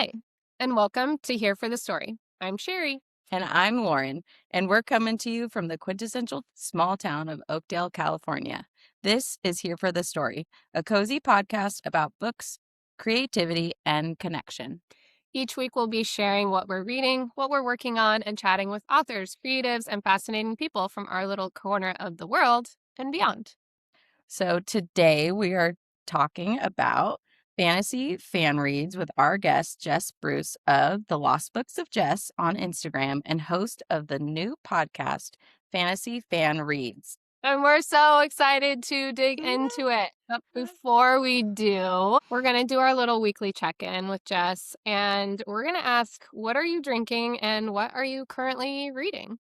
Hi, and welcome to Here for the Story. I'm Sherry. And I'm Lauren, and we're coming to you from the quintessential small town of Oakdale, California. This is Here for the Story, a cozy podcast about books, creativity, and connection. Each week we'll be sharing what we're reading, what we're working on, and chatting with authors, creatives, and fascinating people from our little corner of the world and beyond. So today we are talking about fantasy fan reads with our guest, Jess Bruce of The Lost Books of Jess on Instagram and host of the new podcast, Fantasy Fan Reads. And we're so excited to dig into it. But before we do, we're going to do our little weekly check-in with Jess. And we're going to ask, what are you drinking and what are you currently reading?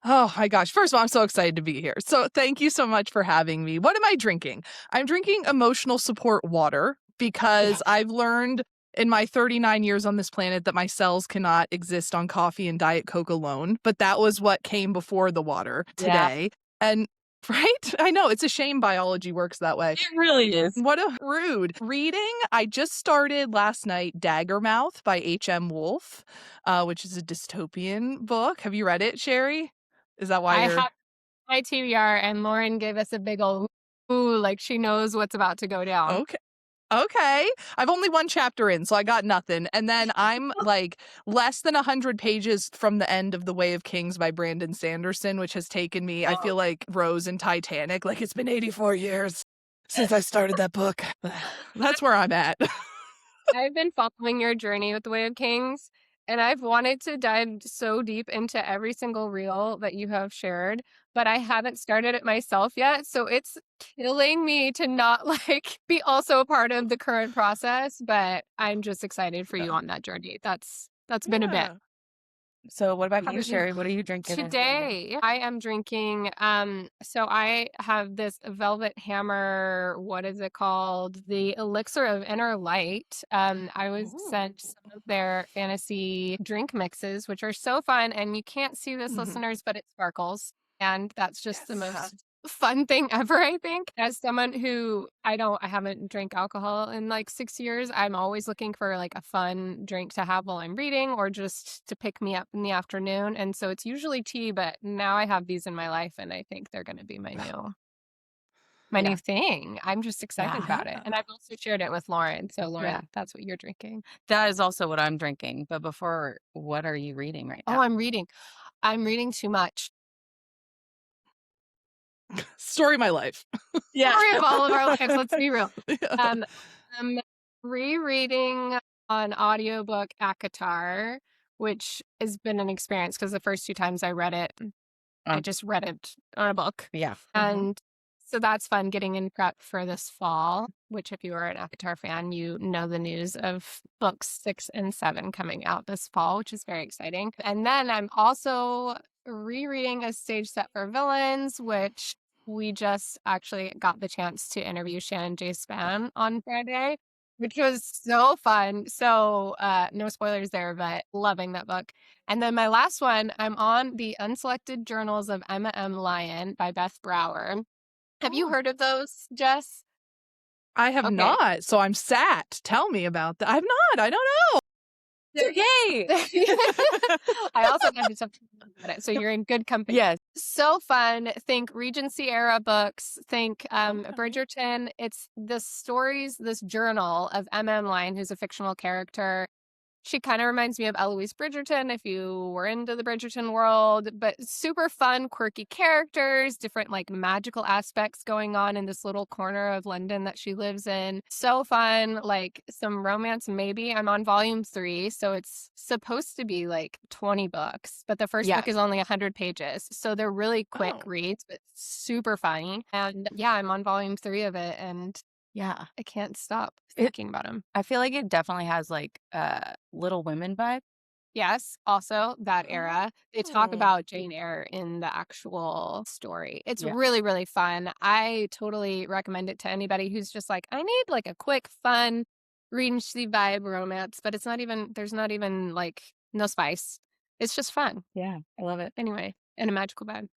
Oh my gosh. First of all, I'm so excited to be here. So thank you so much for having me. What am I drinking? I'm drinking emotional support water because I've learned in my 39 years on this planet that my cells cannot exist on coffee and Diet Coke alone. But that was what came before the water today. And right? I know. It's a shame biology works that way. It really is. What a rude. Reading, I just started last night Daggermouth by H.M. Wolfe, which is a dystopian book. Have you read it, Sherry? Is that why I you're... have my TBR, and Lauren gave us a big old ooh, like she knows what's about to go down. Okay. I've only one chapter in, so I got nothing. And then I'm like less than 100 pages from the end of The Way of Kings by Brandon Sanderson, which has taken me, I feel like Rose in Titanic, like it's been 84 years since I started that book. That's where I'm at. I've been following your journey with The Way of Kings, and I've wanted to dive so deep into every single reel that you have shared, but I haven't started it myself yet. So it's killing me to not be also a part of the current process, but I'm just excited for you on that journey. That's been a bit. So what about you, about you? Sherry? What are you drinking? Today, I am drinking, so I have this Velvet Hammer, what is it called? The Elixir of Inner Light. I was sent some of their fantasy drink mixes, which are so fun, and you can't see this, listeners, but it sparkles, and that's just the most fun thing ever, I think. As someone who I haven't drank alcohol in like 6 years, I'm always looking for like a fun drink to have while I'm reading or just to pick me up in the afternoon. And so it's usually tea, but now I have these in my life and I think they're going to be my new thing. I'm just excited about it. And I've also shared it with Lauren. So Lauren, that's what you're drinking. That is also what I'm drinking. But before, what are you reading right now? Oh, I'm reading too much. Story of my life. Story of all of our lives. Let's be real. Yeah. I'm rereading an audiobook ACOTAR, which has been an experience because the first 2 times I read it, I just read it on a book. Yeah. And so that's fun getting in prep for this fall, which if you are an ACOTAR fan, you know the news of books 6 and 7 coming out this fall, which is very exciting. And then I'm also rereading A Stage Set for Villains, which we just actually got the chance to interview Shannon J. Span on Friday, which was so fun. So no spoilers there, but loving that book. And then my last one, I'm on The Unselected Journals of Emma M. Lyon by Beth Brower. Have you heard of those, Jess? I have not, so I'm sat. Tell me about that. I've not. I don't know. Yay! I also got to talk about it, so you're in good company. Yes. So fun. Think Regency era books. Think Bridgerton. It's the stories, this journal of M.M. Lyon, who's a fictional character. She kind of reminds me of Eloise Bridgerton if you were into the Bridgerton world, but super fun, quirky characters, different like magical aspects going on in this little corner of London that she lives in. So fun, like some romance maybe. I'm on volume 3, so it's supposed to be like 20 books, but the first book is only 100 pages. So they're really quick reads, but super funny. And yeah, I'm on volume 3 of it and I can't stop thinking about him. I feel like it definitely has like Little Women vibe. Yes, also that era. They talk about Jane Eyre in the actual story. It's really, really fun. I totally recommend it to anybody who's just like, I need like a quick, fun, Regency vibe romance, but there's not even like no spice. It's just fun. Yeah, I love it. Anyway, and a magical vibe.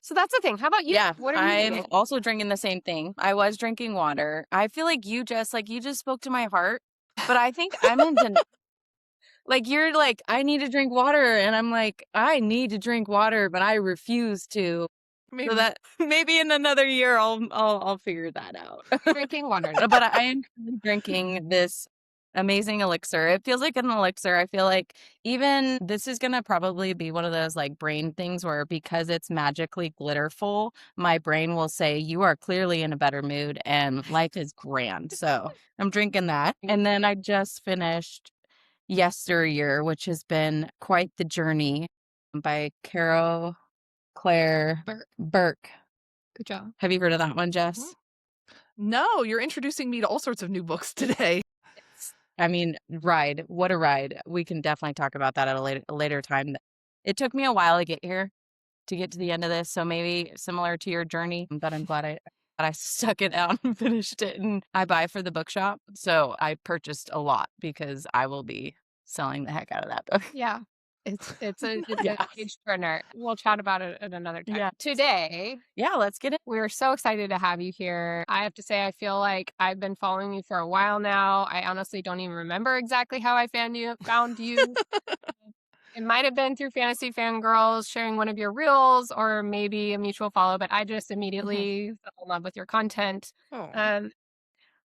So that's the thing. How about you? Yeah, What are you I'm doing? also drinking the same thing. I was drinking water. I feel like you just spoke to my heart, but I think I'm into Like, you're like, I need to drink water. And I'm like, I need to drink water, but I refuse to. Maybe. So that maybe in another year I'll figure that out. Drinking water. But I am drinking this amazing elixir. It feels like an elixir. I feel like even this is gonna probably be one of those like brain things where because it's magically glitterful, my brain will say you are clearly in a better mood and life is grand. So I'm drinking that. And then I just finished Yesteryear, which has been quite the journey by Carol Claire Burke. Good job. Have you heard of that one, Jess? No, you're introducing me to all sorts of new books today. I mean, ride. What a ride. We can definitely talk about that at a later time. It took me a while to get here, to get to the end of this. So maybe similar to your journey, but I'm glad I stuck it out and finished it. And I buy for the bookshop. So I purchased a lot because I will be selling the heck out of that book. Yeah. It's a Yeah. page turner. We'll chat about it at another time. Yeah. Today, Yeah, let's get it. we're so excited to have you here. I have to say, I feel like I've been following you for a while now. I honestly don't even remember exactly how I found you. It might have been through Fantasy Fangirls sharing one of your reels or maybe a mutual follow, but I just immediately fell in love with your content. Oh.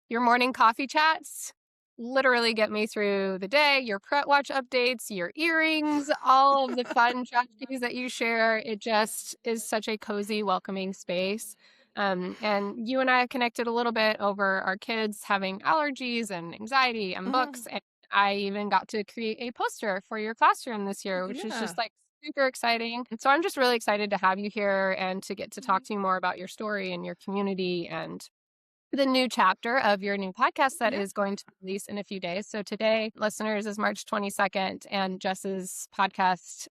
Your morning coffee chats literally get me through the day. Your Pret Watch updates, your earrings, all of the fun strategies that you share. It just is such a cozy, welcoming space. And you and I connected a little bit over our kids having allergies and anxiety and books. And I even got to create a poster for your classroom this year, which is just like super exciting. And so I'm just really excited to have you here and to get to talk to you more about your story and your community and the new chapter of your new podcast that is going to release in a few days. So today, listeners, is March 22nd, and Jess's podcast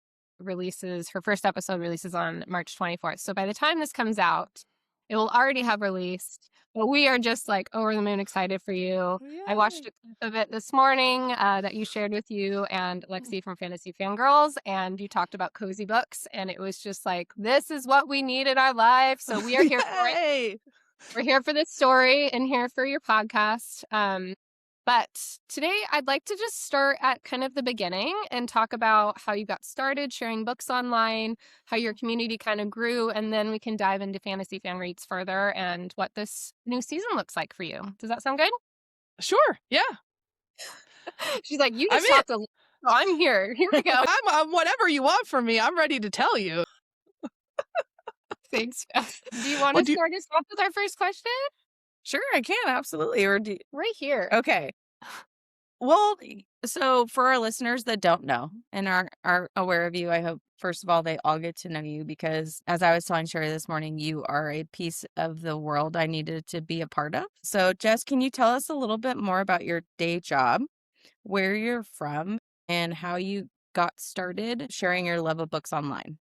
her first episode releases on March 24th. So by the time this comes out, it will already have released, but we are just like over the moon excited for you. I watched a clip of it this morning that you shared with you and Lexi from Fantasy Fangirls, and you talked about cozy books, and it was just like, this is what we need in our life. So we are here for it. We're here for this story and here for your podcast. But today I'd like to just start at kind of the beginning and talk about how you got started sharing books online, how your community kind of grew, and then we can dive into Fantasy Fan Reads further and what this new season looks like for you. Does that sound good? Sure. Yeah. She's like, you just talked a lot. So I'm here. Here we go. I'm whatever you want from me. I'm ready to tell you. Thanks. Do you want to start us off with our first question? Sure, I can. Absolutely. Right here. Okay. Well, so for our listeners that don't know and are aware of you, I hope, first of all, they all get to know you because as I was telling Sherry this morning, you are a piece of the world I needed to be a part of. So, Jess, can you tell us a little bit more about your day job, where you're from, and how you got started sharing your love of books online?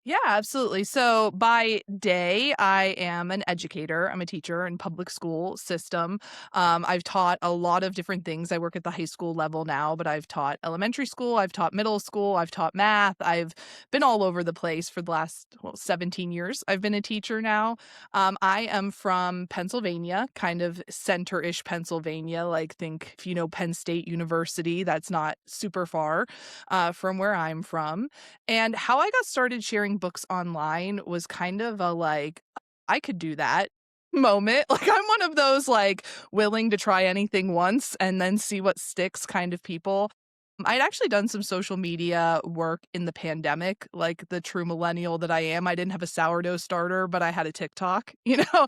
Yeah, absolutely. So by day, I am an educator. I'm a teacher in public school system. I've taught a lot of different things. I work at the high school level now, but I've taught elementary school, I've taught middle school, I've taught math. I've been all over the place for the last 17 years. I've been a teacher now. I am from Pennsylvania, kind of center-ish Pennsylvania. Like think if you know Penn State University, that's not super far from where I'm from. And how I got started sharing books online was kind of a like, I could do that moment. Like I'm one of those like willing to try anything once and then see what sticks kind of people. I'd actually done some social media work in the pandemic, like the true millennial that I am. I didn't have a sourdough starter, but I had a TikTok,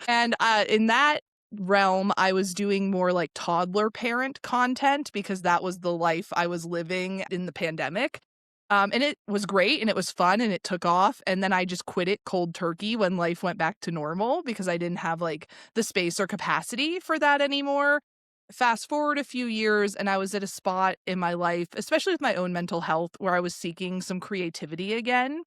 And in that realm, I was doing more like toddler parent content because that was the life I was living in the pandemic. And it was great and it was fun and it took off. And then I just quit it cold turkey when life went back to normal because I didn't have like the space or capacity for that anymore. Fast forward a few years and I was at a spot in my life, especially with my own mental health, where I was seeking some creativity again.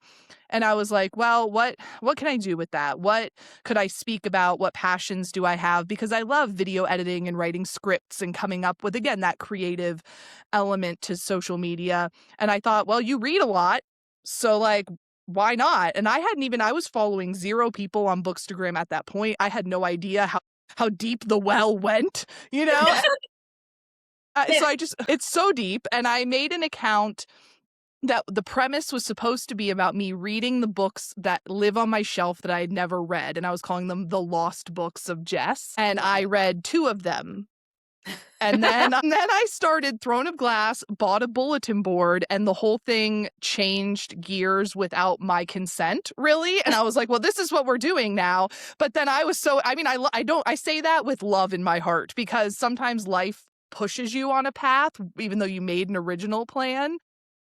And I was like, well, what can I do with that? What could I speak about? What passions do I have? Because I love video editing and writing scripts and coming up with, again, that creative element to social media. And I thought, well, you read a lot. So like, why not? And I was following 0 people on Bookstagram at that point. I had no idea how deep the well went, It's so deep. And I made an account that the premise was supposed to be about me reading the books that live on my shelf that I had never read. And I was calling them the Lost Books of Jess. And I read 2 of them. And then I started Throne of Glass, bought a bulletin board, and the whole thing changed gears without my consent, really. And I was like, well, this is what we're doing now. But then I was I say that with love in my heart, because sometimes life pushes you on a path, even though you made an original plan.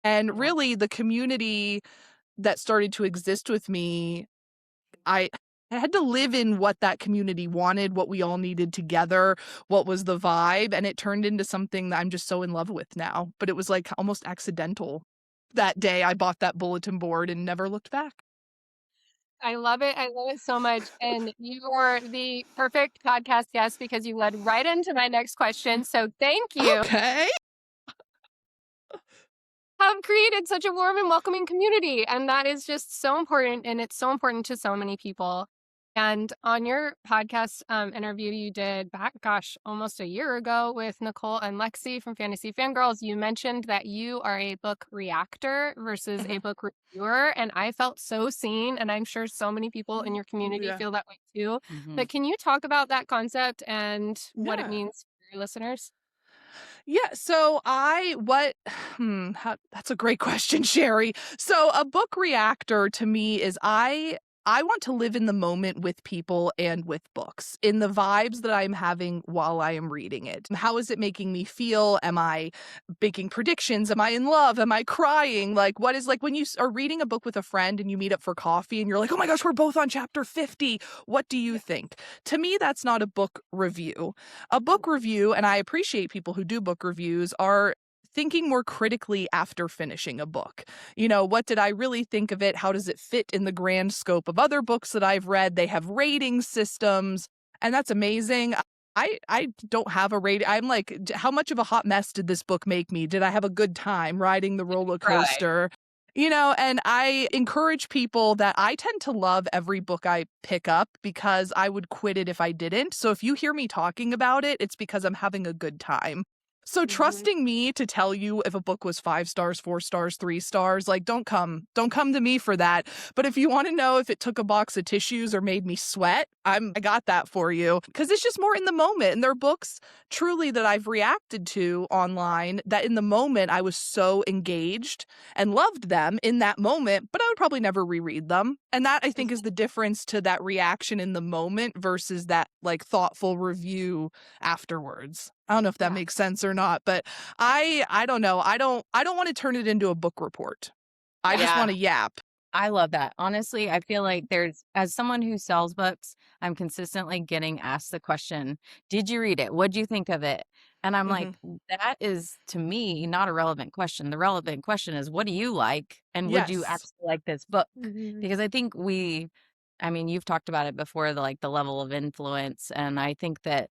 And really, the community that started to exist with me, I had to live in what that community wanted, what we all needed together, what was the vibe, and it turned into something that I'm just so in love with now. But it was like almost accidental. That day I bought that bulletin board and never looked back. I love it. I love it so much. And you are the perfect podcast guest because you led right into my next question. So thank you. Okay. Have created such a warm and welcoming community. And that is just so important. And it's so important to so many people. And on your podcast interview you did back, almost a year ago with Nicole and Lexi from Fantasy Fangirls, you mentioned that you are a book reactor versus a book reviewer. And I felt so seen. And I'm sure so many people in your community feel that way too. But can you talk about that concept and what it means for your listeners? Yeah, so that's a great question, Sherry. So a book reactor to me is I want to live in the moment with people and with books, in the vibes that I'm having while I am reading it. How is it making me feel? Am I making predictions? Am I in love? Am I crying? Like, what is, like, when you are reading a book with a friend and you meet up for coffee and you're like, oh my gosh, we're both on chapter 50. What do you think? To me, that's not a book review. A book review, and I appreciate people who do book reviews, are thinking more critically after finishing a book. You know, what did I really think of it? How does it fit in the grand scope of other books that I've read? They have rating systems, and that's amazing. I don't have a rating. I'm like, how much of a hot mess did this book make me? Did I have a good time riding the roller coaster? You know, and I encourage people that I tend to love every book I pick up because I would quit it if I didn't. So if you hear me talking about it, it's because I'm having a good time. So trusting me to tell you if a book was 5 stars, 4 stars, 3 stars, like, don't come to me for that. But if you want to know if it took a box of tissues or made me sweat, I got that for you, because it's just more in the moment. And there are books truly that I've reacted to online that in the moment I was so engaged and loved them in that moment, but I would probably never reread them. And that, I think, is the difference to that reaction in the moment versus that, like, thoughtful review afterwards. I don't know if that makes sense or not, but I don't know. I don't want to turn it into a book report. I just want to yap. I love that. Honestly, I feel like as someone who sells books, I'm consistently getting asked the question, did you read it? What'd you think of it? And I'm like, that is, to me, not a relevant question. The relevant question is, what do you like? And would you actually like this book? Because I think you've talked about it before, the level of influence. And I think that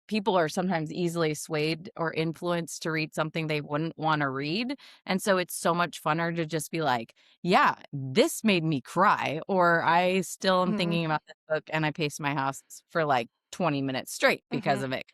people are sometimes easily swayed or influenced to read something they wouldn't want to read. And so it's so much funner to just be like, yeah, this made me cry, or I still am thinking about this book and I paced my house for like 20 minutes straight because of it.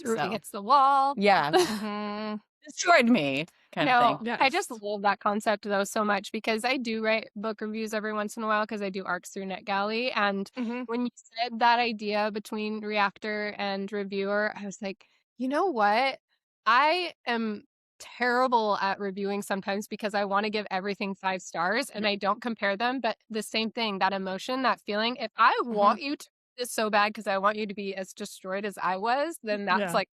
Threw it against the wall. Yeah. Destroyed me kind of thing. Yes. I just love that concept though so much, because I do write book reviews every once in a while because I do arcs through NetGalley. And when you said that idea between reactor and reviewer, I was like, you know what? I am terrible at reviewing sometimes because I want to give everything 5 stars and I don't compare them. But the same thing, that emotion, that feeling, if I want you to do this so bad because I want you to be as destroyed as I was, then that's like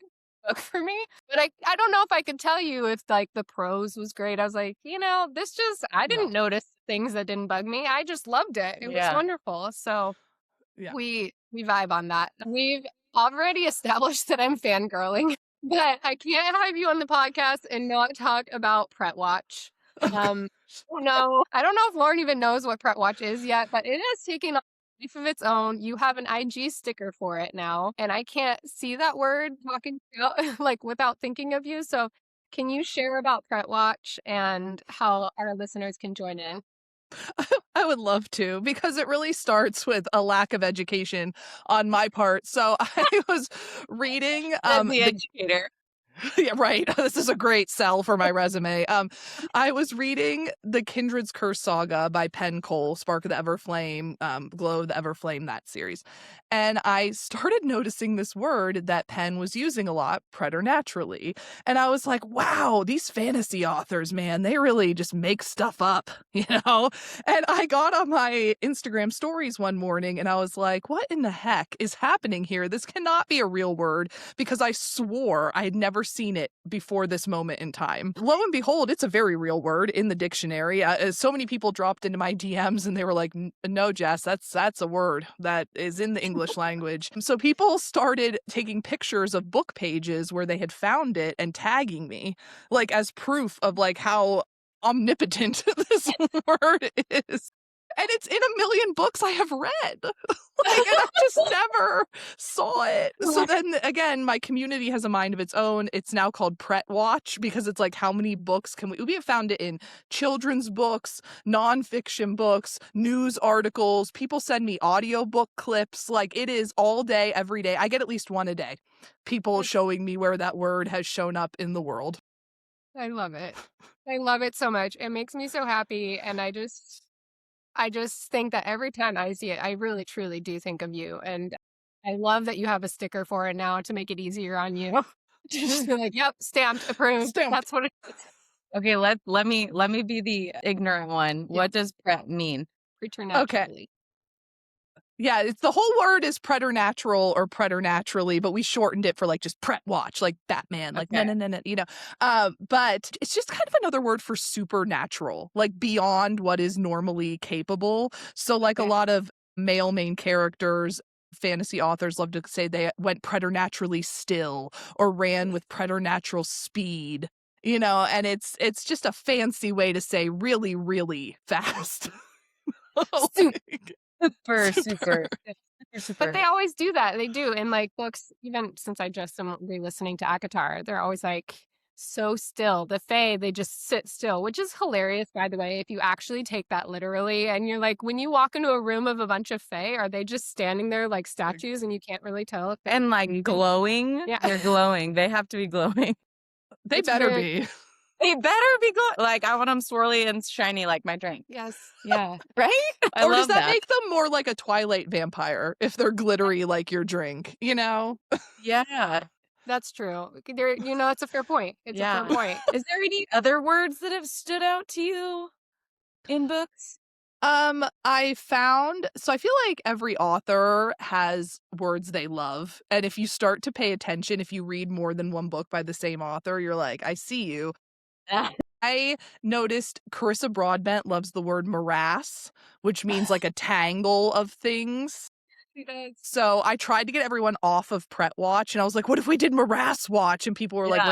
book for me. But I don't know if I could tell you if like the prose was great. I was like, I didn't notice things that didn't bug me. I just loved it. It was wonderful. So we vibe on that. We've already established that I'm fangirling, but I can't have you on the podcast and not talk about Pret Watch. No, I don't know if Lauren even knows what Pret Watch is yet, but it is taking on a life of its own. You have an IG sticker for it now, and I can't see that word talking about like without thinking of you. So can you share about Pret Watch and how our listeners can join in? I would love to, because it really starts with a lack of education on my part. So I was reading the educator. Yeah, right. This is a great sell for my resume. I was reading the Kindred's Curse saga by Penn Cole, Spark of the Everflame, Glow of the Everflame, that series. And I started noticing this word that Penn was using a lot, preternaturally. And I was like, wow, these fantasy authors, man, they really just make stuff up, you know? And I got on my Instagram stories one morning and I was like, what in the heck is happening here? This cannot be a real word, because I swore I had never seen it before this moment in time. Lo and behold, it's a very real word in the dictionary. So many people dropped into my DMs and they were like, no, Jess, that's a word that is in the English language. So people started taking pictures of book pages where they had found it and tagging me, like, as proof of like how omnipotent this word is. And it's in a million books I have read. Like, and I just never saw it. So then again, my community has a mind of its own. It's now called Pret Watch, because it's like, how many books can we have found it in children's books, nonfiction books, news articles. People send me audiobook clips. Like, it is all day, every day. I get at least one a day. People showing me where that word has shown up in the world. I love it. I love it so much. It makes me so happy. And I just think that every time I see it, I really truly do think of you. And I love that you have a sticker for it now to make it easier on you. Just be like, yep, stamped, approved. Stamped. That's what it is. Okay, let me be the ignorant one. What does pret mean? Preternaturally. Yeah, it's the whole word is preternatural or preternaturally, but we shortened it for like just Pret Watch, like Batman, like Okay. no, you know. But it's just kind of another word for supernatural, like beyond what is normally capable. So like a lot of male main characters, fantasy authors love to say they went preternaturally still or ran with preternatural speed, you know, and it's just a fancy way to say really, really fast. Super. But they always do that. They do in like books, even since I just am re-listening to Akatar, they're always like so still. The Fae, they just sit still, which is hilarious, by the way, if you actually take that literally. And you're like, when you walk into a room of a bunch of Fae, are they just standing there like statues and you can't really tell if they're And like breathing? glowing. Yeah. They're glowing. They have to be glowing. They It's better very- be. They better be glowing. Like, I want them swirly and shiny like my drink. Yes. Yeah. Right? I Or does love that make them more like a Twilight vampire if they're glittery like your drink, you know? Yeah. That's true. There, you know, it's a fair point. It's a fair point. Is there any other words that have stood out to you in books? I found, so I feel like every author has words they love. And if you start to pay attention, if you read more than one book by the same author, you're like, I see you. I noticed Carissa Broadbent loves the word morass, which means like a tangle of things. She does. So I tried to get everyone off of Pret Watch, and I was like, what if we did Morass Watch? And people were like,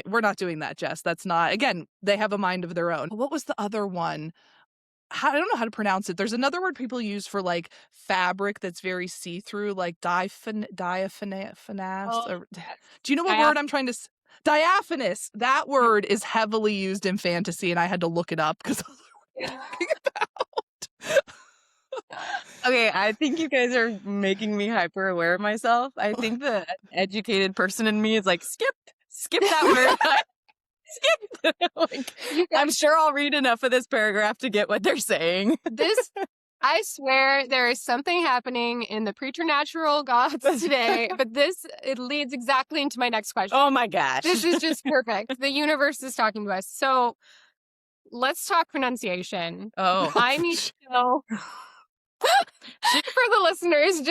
we're not doing that, Jess. That's not, again, they have a mind of their own. What was the other one? I don't know how to pronounce it. There's another word people use for like fabric that's very see-through, like diaphanous. Or, do you know what word I'm trying to diaphanous. That word is heavily used in fantasy, and I had to look it up because I was like, what are you talking about? Okay, I think you guys are making me hyper aware of myself. I think the educated person in me is like, skip that word. Skip. Like, I'm sure I'll read enough of this paragraph to get what they're saying. I swear there is something happening in the preternatural gods today, but it leads exactly into my next question. Oh my gosh. This is just perfect. The universe is talking to us. So let's talk pronunciation. Oh. I need to know. For the listeners,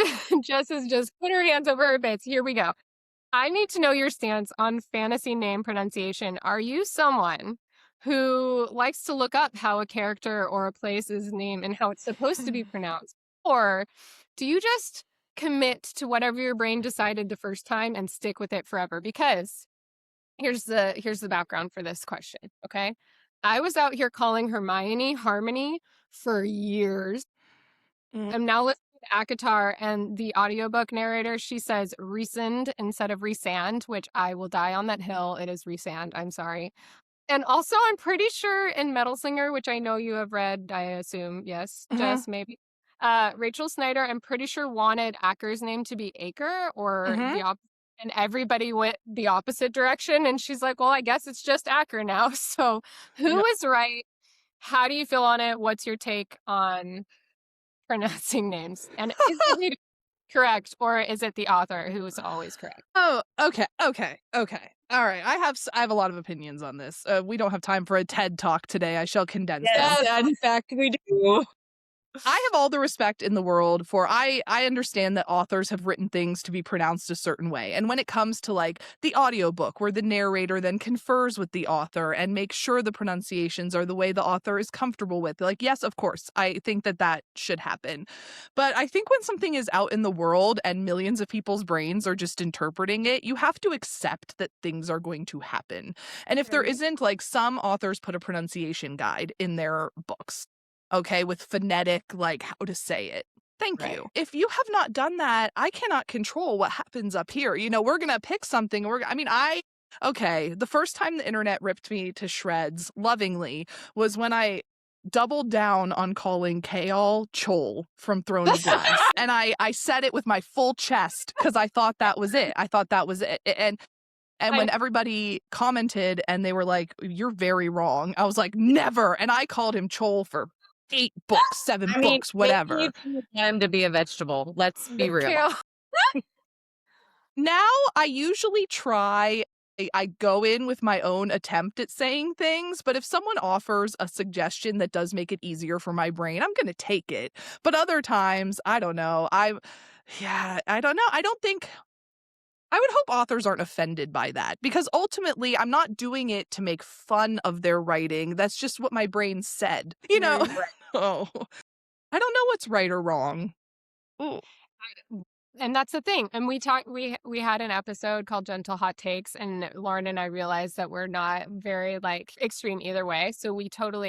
Jess has just put her hands over her bits. Here we go. I need to know your stance on fantasy name pronunciation. Are you someone who likes to look up how a character or a place is named and how it's supposed to be pronounced? Or do you just commit to whatever your brain decided the first time and stick with it forever? Because here's the background for this question, okay? I was out here calling Hermione Harmony for years. I'm now listening to Akatar, and the audiobook narrator, she says resand instead of resand, which I will die on that hill. It is resand. I'm sorry. And also, I'm pretty sure in Metal Singer, which I know you have read, I assume, yes, Jess, maybe. Rachel Snyder, I'm pretty sure wanted Acker's name to be Acre or the opposite. and everybody went the opposite direction. And she's like, well, I guess it's just Acker now. So who Yep. is right? How do you feel on it? What's your take on pronouncing names? And is the reader correct, or is it the author who is always correct? Oh, okay. All right. I have a lot of opinions on this. We don't have time for a TED talk today. I shall condense them. Yes, in fact, we do. I have all the respect in the world for I understand that authors have written things to be pronounced a certain way. And when it comes to like the audiobook where the narrator then confers with the author and makes sure the pronunciations are the way the author is comfortable with, like, yes, of course, I think that that should happen. But I think when something is out in the world and millions of people's brains are just interpreting it, you have to accept that things are going to happen. And if there isn't, like, some authors put a pronunciation guide in their books, okay, with phonetic, like, how to say it. Thank Right. you. If you have not done that, I cannot control what happens up here. You know, we're going to pick something. Okay, the first time the internet ripped me to shreds lovingly was when I doubled down on calling Kaol Chol from Throne of Glass. And I said it with my full chest because I thought that was it. And when everybody commented and they were like, you're very wrong, I was like, never. And I called him Chol for 8 books, 7 I mean, books, whatever. maybe you need time to be a vegetable. Let's be real. Kale. Now I usually I go in with my own attempt at saying things, but if someone offers a suggestion that does make it easier for my brain, I'm going to take it. But other times, I don't know. I don't know. I would hope authors aren't offended by that because ultimately I'm not doing it to make fun of their writing. That's just what my brain said, you know? Right. Oh, I don't know what's right or wrong. Ooh. And that's the thing. And we had an episode called Gentle Hot Takes, and Lauren and I realized that we're not very like extreme either way. So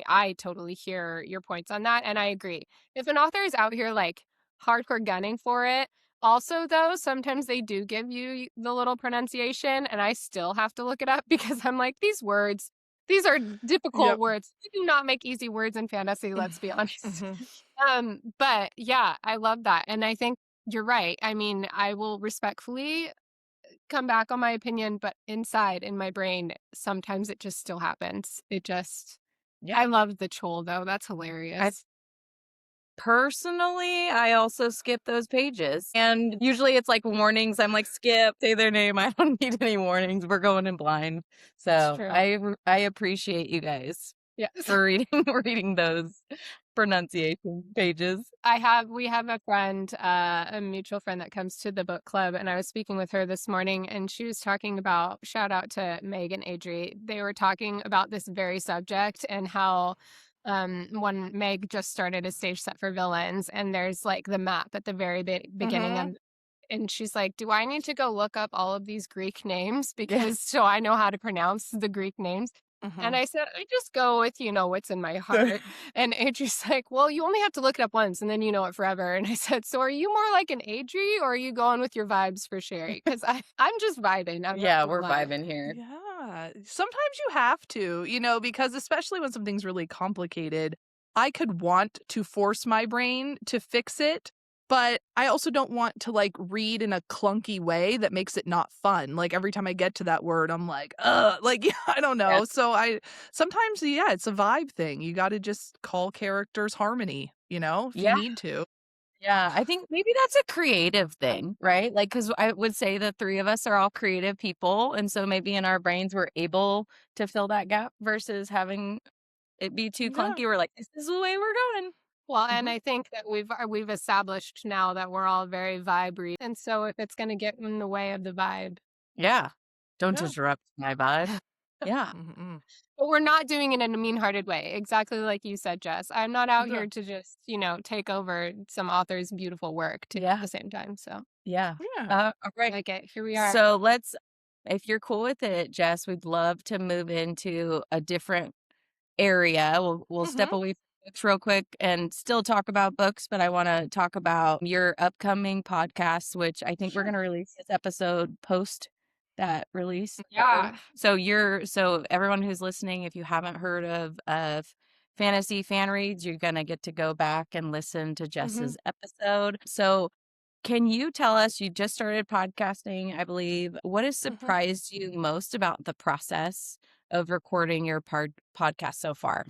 I totally hear your points on that. And I agree. If an author is out here like hardcore gunning for it, also though, sometimes they do give you the little pronunciation, and I still have to look it up because I'm like, these are difficult Yep. words. You do not make easy words in fantasy, let's be honest. Mhm. But yeah, I love that. And I think you're right. I mean, I will respectfully come back on my opinion, but inside in my brain, sometimes it just still happens. Yeah. I love the chol though. That's hilarious. Personally, I also skip those pages. And usually it's like warnings. I'm like, skip, say their name. I don't need any warnings. We're going in blind. That's So true. I appreciate you guys Yes. for reading those pronunciation pages. We have a friend, a mutual friend that comes to the book club, and I was speaking with her this morning, and she was talking about, shout out to Meg and Adri. They were talking about this very subject and how when Meg just started a stage set for villains, and there's like the map at the very beginning Mhm. of, and she's like, do I need to go look up all of these Greek names Yeah. because so I know how to pronounce the Greek names? And Mhm. I said, I just go with, what's in my heart. And Adri's like, well, you only have to look it up once and then you know it forever. And I said, so are you more like an Adri or are you going with your vibes for Sherry? Because I'm just vibing. I'm not Yeah, gonna we're lie. vibing here. Yeah. Sometimes you have to, because especially when something's really complicated, I could want to force my brain to fix it, but I also don't want to like read in a clunky way that makes it not fun. Like every time I get to that word, I'm like, like, yeah, I don't know. Yes. So sometimes, yeah, it's a vibe thing. You got to just call characters harmony, if you Yeah. need to. Yeah, I think maybe that's a creative thing, right? Like, because I would say the three of us are all creative people. And so maybe in our brains, we're able to fill that gap versus having it be too Yeah. clunky. We're like, this is the way we're going. Well, and Mhm. I think that we've established now that we're all very vibe. And so if it's going to get in the way of the vibe, Yeah. Don't Yeah. disrupt my vibe. Yeah. Mhm. but we're not doing it in a mean-hearted way. Exactly like you said, Jess. I'm not out Yeah. here to just, take over some author's beautiful work too at Yeah. the same time. So Yeah. Yeah. All right. like it. Here we are. So if you're cool with it, Jess, we'd love to move into a different area. We'll step Mhm. away from books real quick and still talk about books, but I want to talk about your upcoming podcast, which I think we're Sure. going to release this episode post that release. Yeah. So everyone who's listening, if you haven't heard of fantasy fan reads, you're going to get to go back and listen to Mhm. Jess's episode. So Can you tell us, you just started podcasting, I believe. What has Mhm. surprised you most about the process of recording your podcast so far?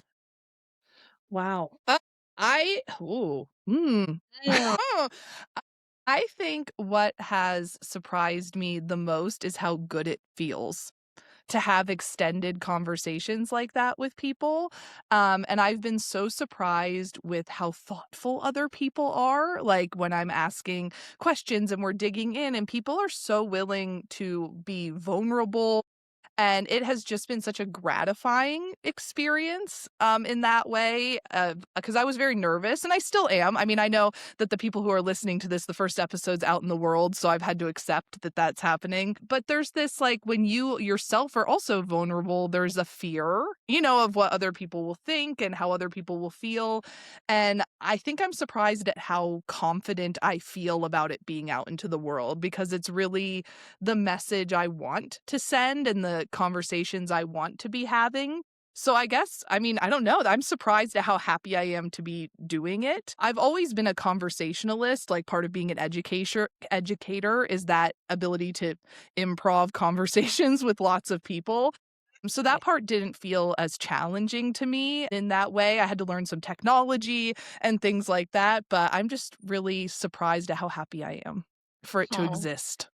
Wow. I ooh, Mm. I think what has surprised me the most is how good it feels to have extended conversations like that with people. And I've been so surprised with how thoughtful other people are. Like when I'm asking questions and we're digging in, and people are so willing to be vulnerable, and it has just been such a gratifying experience, in that way, because I was very nervous, and I still am. I mean, I know that the people who are listening to this, the first episode's out in the world, so I've had to accept that that's happening. But there's this, like, when you yourself are also vulnerable, there's a fear, of what other people will think and how other people will feel. And I think I'm surprised at how confident I feel about it being out into the world, because it's really the message I want to send and the conversations I want to be having. So I guess, I mean, I don't know. I'm surprised at how happy I am to be doing it. I've always been a conversationalist. Like part of being an educator is that ability to improv conversations with lots of people. So that Right. part didn't feel as challenging to me in that way. I had to learn some technology and things like that, but I'm just really surprised at how happy I am for it to Oh, exist.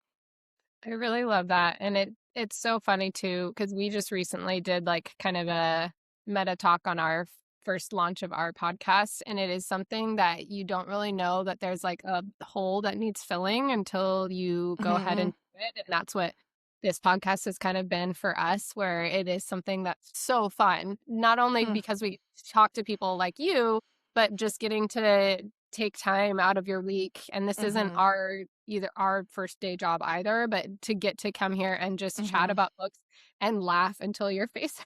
I really love that. And it's so funny too, because we just recently did like kind of a meta talk on our first launch of our podcast. And it is something that you don't really know that there's like a hole that needs filling until you go ahead and Mhm. do it. And that's what this podcast has kind of been for us, where it is something that's so fun, not only Mm, because we talk to people like you, but just getting to take time out of your week. And this isn't mhm, our first day job either, but to get to come here and just chat mhm. about books and laugh until your face.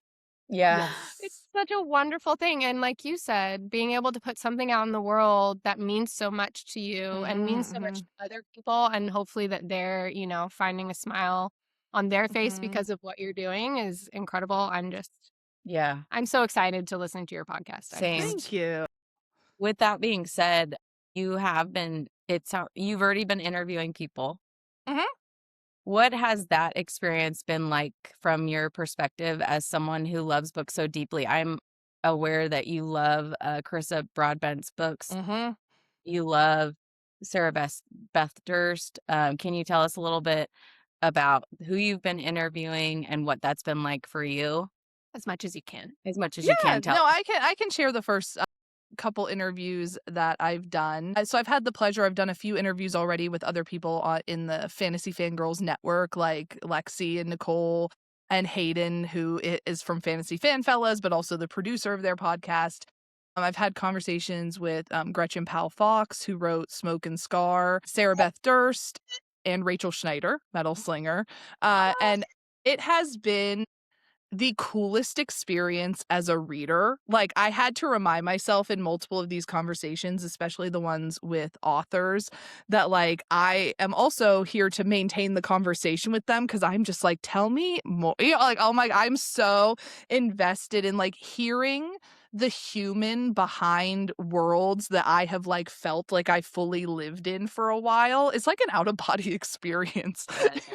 Yeah. It's Yes. such a wonderful thing. And like you said, being able to put something out in the world that means so much to you and Mhm, means so much mhm, to other people, and hopefully that they're, finding a smile on their face mhm. because of what you're doing is incredible. Yeah. I'm so excited to listen to your podcast, Same. actually. Thank you. With that being said, you've already been interviewing people. Mhm, What has that experience been like from your perspective as someone who loves books so deeply? I'm aware that you love Carissa Broadbent's books. mhm. You love Sarah Beth Durst. Can you tell us a little bit about who you've been interviewing and what that's been like for you, As much as you can. as much as you Yeah, can tell? no, I can share the first couple interviews that I've done. So I've had the pleasure, I've done a few interviews already with other people in the Fantasy Fangirls network, like Lexi and Nicole and Hayden, who is from Fantasy Fan Fellas, but also the producer of their podcast. I've had conversations with Gretchen Powell Fox, who wrote Smoke and Scar, Sarah Beth Durst, and Rachel Schneider, Metal Slinger. And it has been the coolest experience as a reader. Like, I had to remind myself in multiple of these conversations, especially the ones with authors, that, like, I am also here to maintain the conversation with them, because I'm just like, "Tell me more." Like, oh my I'm so invested in, like, hearing the human behind worlds that I have, like, felt like I fully lived in for a while. It's like an out of body experience. Yes.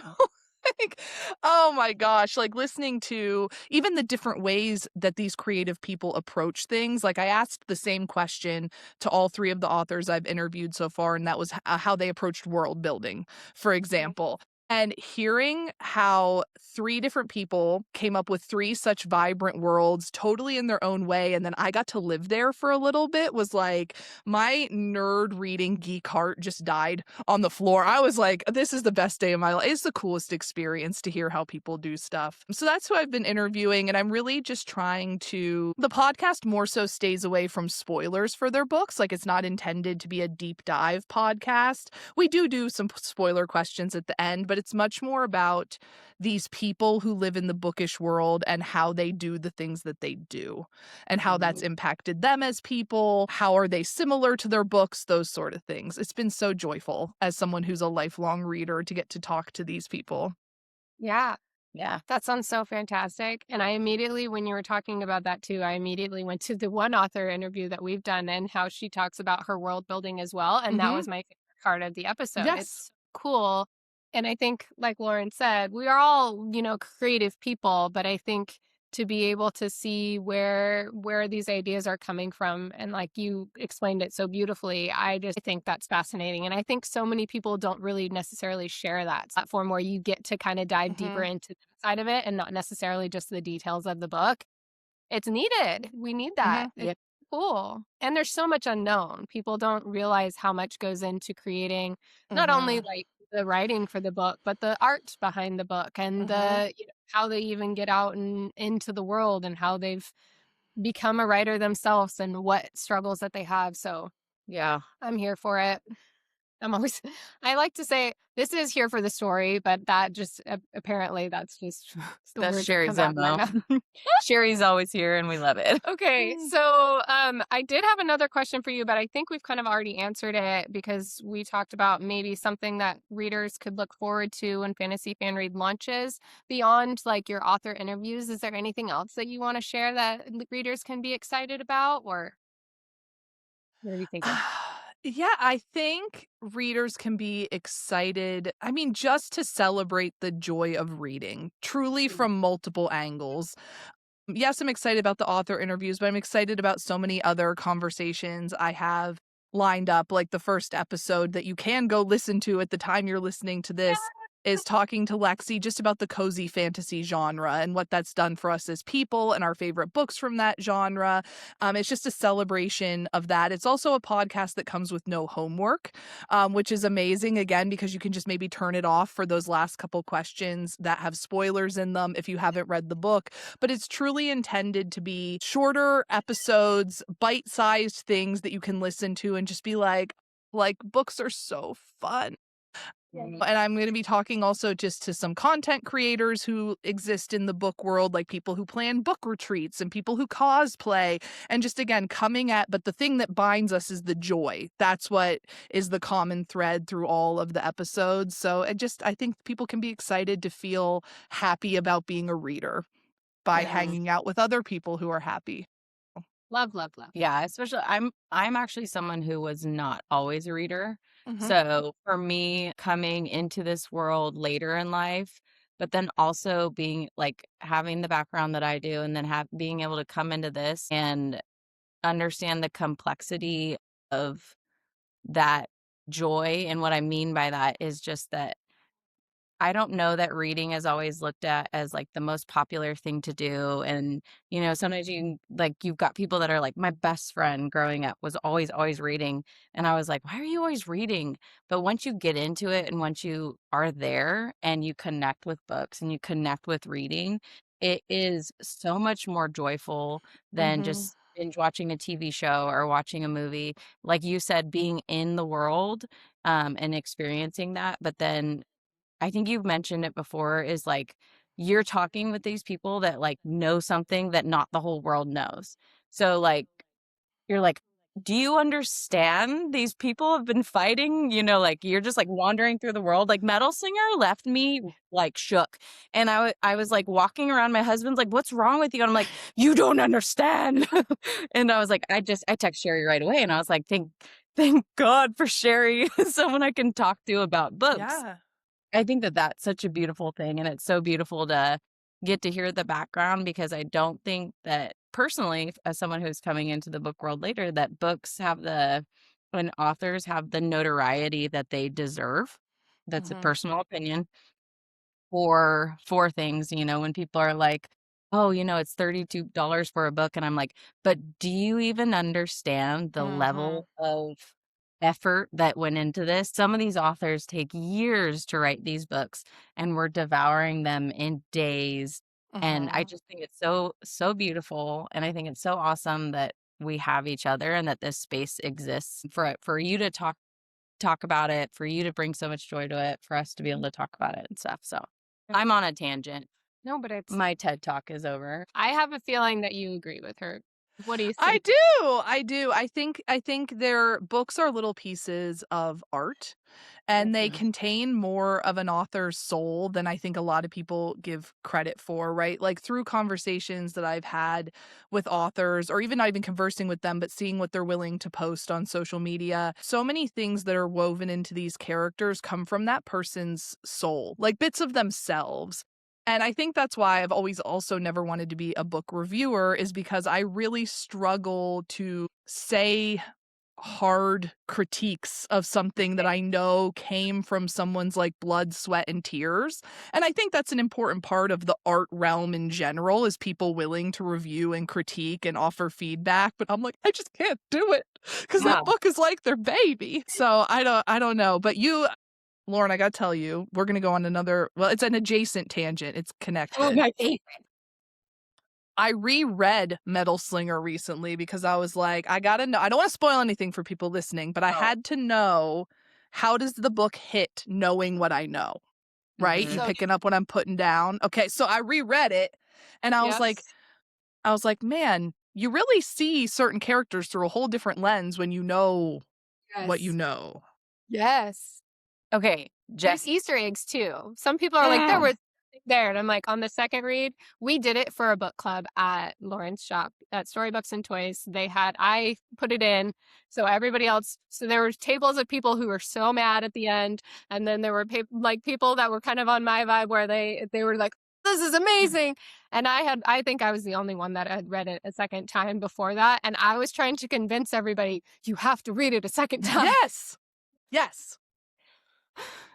Like, oh my gosh, like listening to even the different ways that these creative people approach things. Like I asked the same question to all three of the authors I've interviewed so far, and that was how they approached world building, for example. And hearing how three different people came up with three such vibrant worlds, totally in their own way, and then I got to live there for a little bit, was like my nerd reading geek heart just died on the floor. I was like, this is the best day of my life. It's the coolest experience to hear how people do stuff. So that's who I've been interviewing. And I'm really just trying to, the podcast more so stays away from spoilers for their books. Like it's not intended to be a deep dive podcast. We do some spoiler questions at the end, but it's much more about these people who live in the bookish world and how they do the things that they do and how that's impacted them as people. How are they similar to their books? Those sort of things. It's been so joyful as someone who's a lifelong reader to get to talk to these people. Yeah, Yeah. that sounds so fantastic. And I immediately, when you were talking about that too, I immediately went to the one author interview that we've done and how she talks about her world building as well. And that Mhm. was my favorite part of the episode. Yes. It's cool. And I think, like Lauren said, we are all, creative people, but I think to be able to see where these ideas are coming from, and like you explained it so beautifully, I just think that's fascinating. And I think so many people don't really necessarily share that platform where you get to kind of dive deeper Mhm. into that side of it and not necessarily just the details of the book. It's needed. We need that. Mhm. It's cool. And there's so much unknown. People don't realize how much goes into creating not only Mhm. like the writing for the book, but the art behind the book and Mhm. how they even get out and into the world and how they've become a writer themselves and what struggles that they have. So Yeah. I'm here for it. I'm always, I like to say this is here for the story, but that just apparently that's just the That's words that Sherry's come out of my MO. mouth. Sherry's always here and we love it. Okay, Mm. so I did have another question for you, but I think we've kind of already answered it because we talked about maybe something that readers could look forward to when Fantasy Fan Read launches. Beyond like your author interviews, is there anything else that you want to share that readers can be excited about, or what are you thinking? Yeah, I think readers can be excited. I mean, just to celebrate the joy of reading, truly Mm. from multiple angles. Yes, I'm excited about the author interviews, but I'm excited about so many other conversations I have lined up. Like the first episode that you can go listen to at the time you're listening to this is talking to Lexi just about the cozy fantasy genre and what that's done for us as people and our favorite books from that genre. It's just a celebration of that. It's also a podcast that comes with no homework, which is amazing, again, because you can just maybe turn it off for those last couple questions that have spoilers in them if you haven't read the book. But it's truly intended to be shorter episodes, bite-sized things that you can listen to and just be like books are so fun. Yeah. And I'm going to be talking also just to some content creators who exist in the book world, like people who plan book retreats and people who cosplay, and just again coming at, but the thing that binds us is the joy. That's what is the common thread through all of the episodes. So I think people can be excited to feel happy about being a reader by Yeah. hanging out with other people who are happy. Love, love, love. Yeah, especially I'm actually someone who was not always a reader. Mhm. So for me coming into this world later in life, but then also being like having the background that I do and then have being able to come into this and understand the complexity of that joy. And what I mean by that is just that I don't know that reading is always looked at as like the most popular thing to do. And, sometimes you've got people that are like, my best friend growing up was always reading. And I was like, why are you always reading? But once you get into it and once you are there and you connect with books and you connect with reading, it is so much more joyful than Mhm. just binge watching a TV show or watching a movie. Like you said, being in the world and experiencing that, but then I think you've mentioned it before is like you're talking with these people that like know something that not the whole world knows. So like you're like, do you understand these people have been fighting? Like you're just like wandering through the world. Like Metal Singer left me like shook. And I was like walking around. My husband's like, what's wrong with you? And I'm like, you don't understand. And I was like, I text Sherry right away. And I was like, thank God for Sherry, someone I can talk to about books. Yeah. I think that that's such a beautiful thing, and it's so beautiful to get to hear the background because I don't think that personally, as someone who's coming into the book world later, that books have and authors have the notoriety that they deserve. That's a Mhm. personal opinion for things, when people are like, "Oh, it's $32 for a book," and I'm like, "But do you even understand the Mhm. level of effort that went into this?" Some of these authors take years to write these books, and we're devouring them in days, and I Mhm. just think it's so, so beautiful, and I think it's so awesome that we have each other and that this space exists for you to talk about it, for you to bring so much joy to it, for us to be able to talk about it and stuff. So I'm on a tangent. No, but it's, My TED Talk is over. I have a feeling that you agree with her. What do you I think? do. I do. I think their books are little pieces of art, and they Mhm. contain more of an author's soul than I think a lot of people give credit for, right? Like through conversations that I've had with authors, or even not even conversing with them, but seeing what they're willing to post on social media, so many things that are woven into these characters come from that person's soul, like bits of themselves. And I think that's why I've always also never wanted to be a book reviewer, is because I really struggle to say hard critiques of something that I know came from someone's like blood, sweat, and tears. And I think that's an important part of the art realm in general, is people willing to review and critique and offer feedback. But I'm like, I just can't do it because Yeah. that book is like their baby. So I don't know. But you, Lauren, I gotta tell you, we're gonna go on another, well, it's an adjacent tangent. It's Oh, connected. my favorite. I reread Metal Slinger recently because I was like, I gotta know. I don't want to spoil anything for people listening, but I Oh. had to know, how does the book hit knowing what I know, right? You Mhm. So picking up what I'm putting down? Okay, so I reread it and yes. I was like, man, you really see certain characters through a whole different lens when you know what you Yes. know. Yes. Okay, There's Jess. Easter eggs too. Some people are like, there Mm. was nothing there. And I'm like, on the second read, we did it for a book club at Lauren's shop at Storybooks and Toys. I put it in. So everybody else, so there were tables of people who were so mad at the end. And then there were people that were kind of on my vibe where they were like, this is amazing. And I think I was the only one that had read it a second time before that. And I was trying to convince everybody, you have to read it a second time. Yes. Yes.